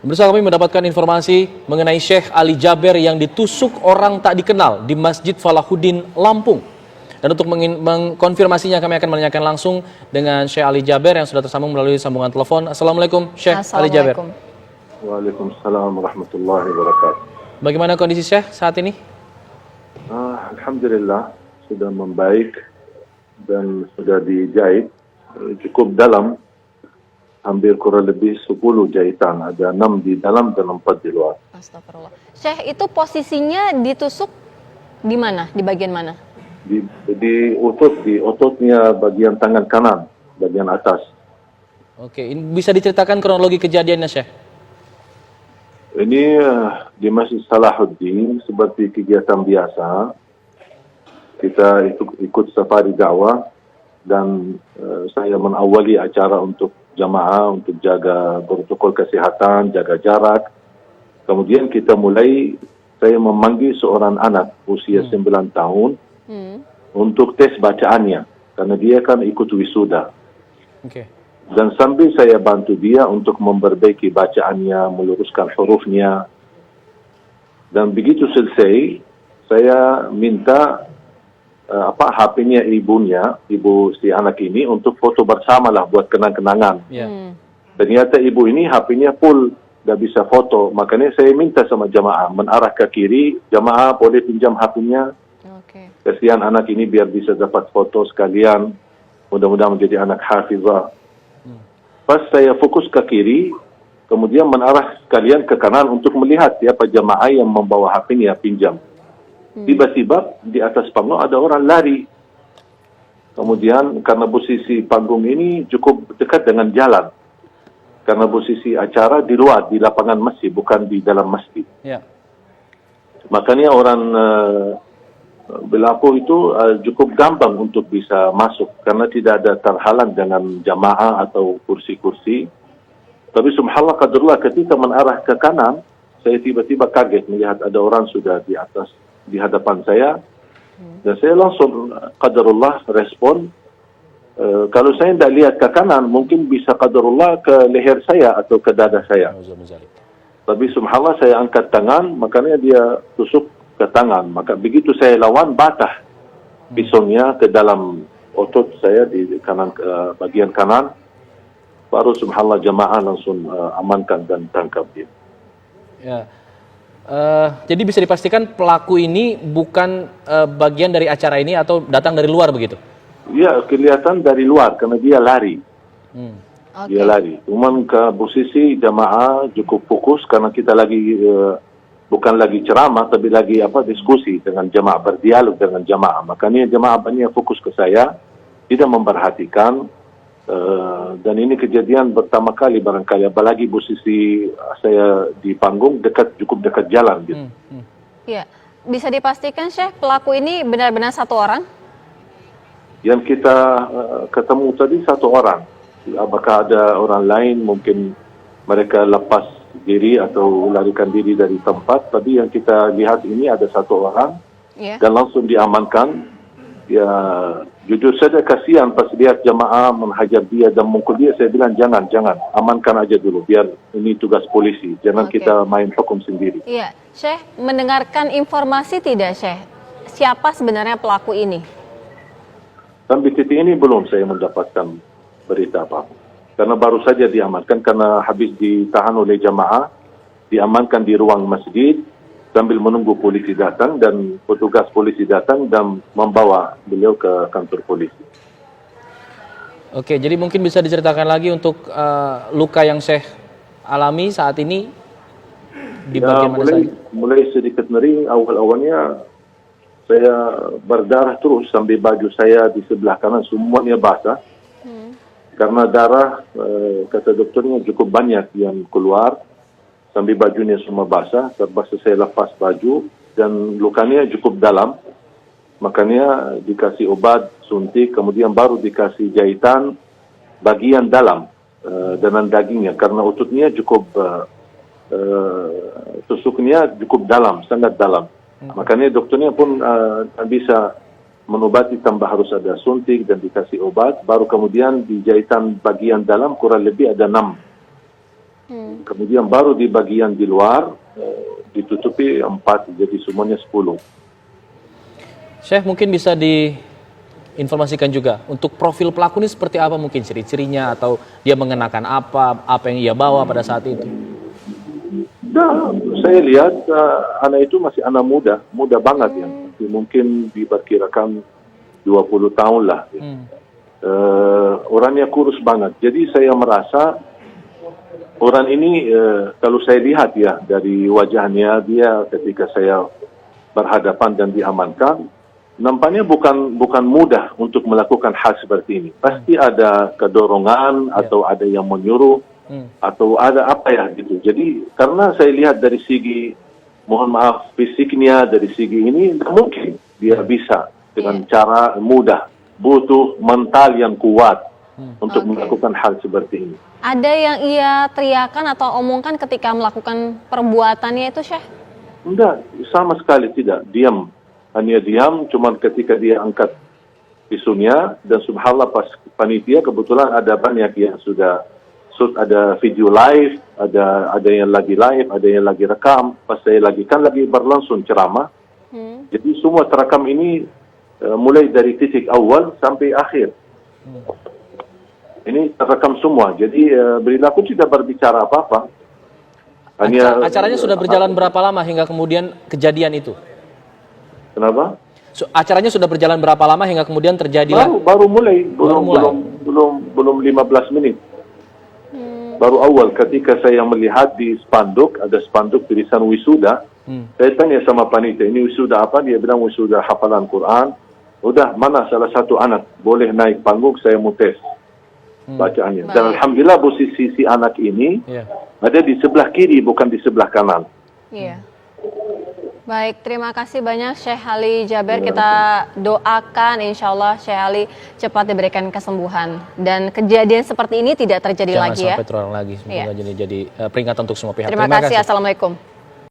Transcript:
Bersama kami mendapatkan informasi mengenai Syekh Ali Jaber yang ditusuk orang tak dikenal di Masjid Falahuddin, Lampung. Dan untuk mengkonfirmasinya kami akan menanyakan langsung dengan Syekh Ali Jaber yang sudah tersambung melalui sambungan telepon. Assalamualaikum Syekh Ali Jaber. Waalaikumsalam warahmatullahi wabarakatuh. Bagaimana kondisi Syekh saat ini? Alhamdulillah sudah membaik dan sudah dijahit cukup dalam. Hampir kurang lebih 10 jahitan, ada 6 di dalam dan 4 di luar. Astagfirullah. Syekh, itu posisinya ditusuk di mana? Di bagian mana? Di ototnya bagian tangan kanan, bagian atas. Oke, bisa diceritakan kronologi kejadiannya Syekh? Ini di Masjid Salahuddin seperti kegiatan biasa. Kita ikut safari dakwah dan saya mengawali acara untuk jamaah untuk jaga protokol kesehatan, jaga jarak. Kemudian kita mulai, saya memanggil seorang anak usia 9 tahun untuk tes bacaannya. Karena dia kan ikut wisuda. Okay. Dan sambil saya bantu dia untuk memperbaiki bacaannya, meluruskan hurufnya. Dan begitu selesai, saya minta HP-nya ibu si anak ini untuk foto bersama lah buat kenang-kenangan. Ternyata ibu ini HP-nya full, tidak bisa foto. Makanya saya minta sama jamaah menarah ke kiri, jamaah boleh pinjam HP-nya. Kasihan anak ini biar bisa dapat foto sekalian. Mudah-mudahan menjadi anak hafizah. Pas saya fokus ke kiri, kemudian menarah sekalian ke kanan untuk melihat siapa jamaah yang membawa HP-nya pinjam. Tiba-tiba di atas panggung ada orang lari. Kemudian karena posisi panggung ini cukup dekat dengan jalan. Karena posisi acara di luar, di lapangan masjid, bukan di dalam masjid. Yeah. Makanya orang Belapo itu cukup gampang untuk bisa masuk. Karena tidak ada terhalang dengan jamaah atau kursi-kursi. Tapi subhanallah qadarullah ketika menarah ke kanan, saya tiba-tiba kaget melihat ada orang sudah di atas, di hadapan saya, dan saya langsung qadarullah respon. Kalau saya tidak lihat ke kanan, mungkin bisa qadarullah ke leher saya atau ke dada saya. Tapi subhanallah saya angkat tangan, makanya dia tusuk ke tangan. Maka begitu saya lawan, batah pisaunya ke dalam otot saya di kanan, bagian kanan. Baru subhanallah jamaah langsung amankan dan tangkap dia. Ya. Jadi bisa dipastikan pelaku ini bukan bagian dari acara ini atau datang dari luar begitu? Ya, kelihatan dari luar karena dia lari. Dia lari. Cuman ke posisi jamaah cukup fokus karena kita lagi bukan lagi ceramah tapi lagi diskusi dengan jamaah, berdialog dengan jamaah. Makanya jamaah banyak fokus ke saya, tidak memperhatikan. Dan ini kejadian pertama kali barangkali, apalagi posisi saya di panggung cukup dekat jalan gitu. Iya, bisa dipastikan Syekh pelaku ini benar-benar satu orang? Yang kita ketemu tadi satu orang. Apakah ada orang lain, mungkin mereka lepas diri atau larikan diri dari tempat. Tapi yang kita lihat ini ada satu orang dan langsung diamankan. Ya, jujur saja kasihan pas lihat jamaah menghajar dia dan mukul dia. Saya bilang jangan, amankan aja dulu biar ini tugas polisi. Jangan kita main hukum sendiri. Iya, Syekh mendengarkan informasi tidak Syekh? Siapa sebenarnya pelaku ini? Sampai titik ini belum saya mendapatkan berita apa. Karena baru saja diamankan karena habis ditahan oleh jamaah, diamankan di ruang masjid. Sambil menunggu polisi datang dan petugas polisi datang dan membawa beliau ke kantor polisi. Oke, jadi mungkin bisa diceritakan lagi untuk luka yang Syekh alami saat ini di bagian mana saja? Mulai sedikit nyeri, awal-awalnya saya berdarah terus sampai baju saya di sebelah kanan semuanya basah. Karena darah, kata dokternya cukup banyak yang keluar. Sambil bajunya semua basah, terpaksa saya lepas baju dan lukanya cukup dalam. Makanya dikasih obat, suntik, kemudian baru dikasih jahitan bagian dalam dengan dagingnya. Karena ototnya cukup, tusuknya cukup dalam, sangat dalam. Makanya dokternya pun bisa menobati tambah harus ada suntik dan dikasih obat. Baru kemudian di jahitan bagian dalam kurang lebih ada 6 Kemudian baru di bagian di luar ditutupi 4, jadi semuanya 10. Syekh, mungkin bisa diinformasikan juga untuk profil pelaku ini seperti apa, mungkin ciri-cirinya atau dia mengenakan apa yang ia bawa pada saat itu. Nah, saya lihat anak itu masih anak muda banget ya. Mungkin diperkirakan 20 tahun lah. Orangnya kurus banget. Jadi saya merasa orang ini kalau saya lihat ya dari wajahnya dia ketika saya berhadapan dan diamankan, nampaknya bukan mudah untuk melakukan hal seperti ini. Pasti ada kedorongan atau ada yang menyuruh atau ada apa ya gitu. Jadi karena saya lihat dari segi mohon maaf fisiknya, dari segi ini mungkin dia bisa dengan cara mudah. Butuh mental yang kuat untuk melakukan hal seperti ini. Ada yang ia teriakan atau omongkan ketika melakukan perbuatannya itu, Syekh? Enggak, sama sekali tidak. Diam. Hanya diam, cuman ketika dia angkat pisunya, dan subhanallah pas panitia kebetulan ada banyak yang sudah ada video live, ada yang lagi live, ada yang lagi rekam. Pas saya lagi berlangsung ceramah. Jadi semua terekam ini mulai dari titik awal sampai akhir. Ini terekam semua. Jadi beliau pun tidak berbicara apa-apa. Hanya acaranya sudah berjalan berapa lama hingga kemudian kejadian itu? Kenapa? Acaranya sudah berjalan berapa lama hingga kemudian terjadilah? Baru mulai. Belum 15 menit. Baru awal ketika saya melihat di spanduk, ada spanduk tulisan wisuda. Saya tanya sama panitia, ini wisuda apa? Dia bilang wisuda hafalan Quran. Udah, mana salah satu anak boleh naik panggung, saya mau tes bacaannya. Dan alhamdulillah posisi si anak ini ada di sebelah kiri, bukan di sebelah kanan. Iya. Baik, terima kasih banyak Syekh Ali Jaber. Kita doakan insya Allah Syekh Ali cepat diberikan kesembuhan. Dan kejadian seperti ini tidak terjadi lagi ya. Jangan sampai terulang lagi. Semoga jadi peringatan untuk semua pihak. Terima kasih. Assalamualaikum.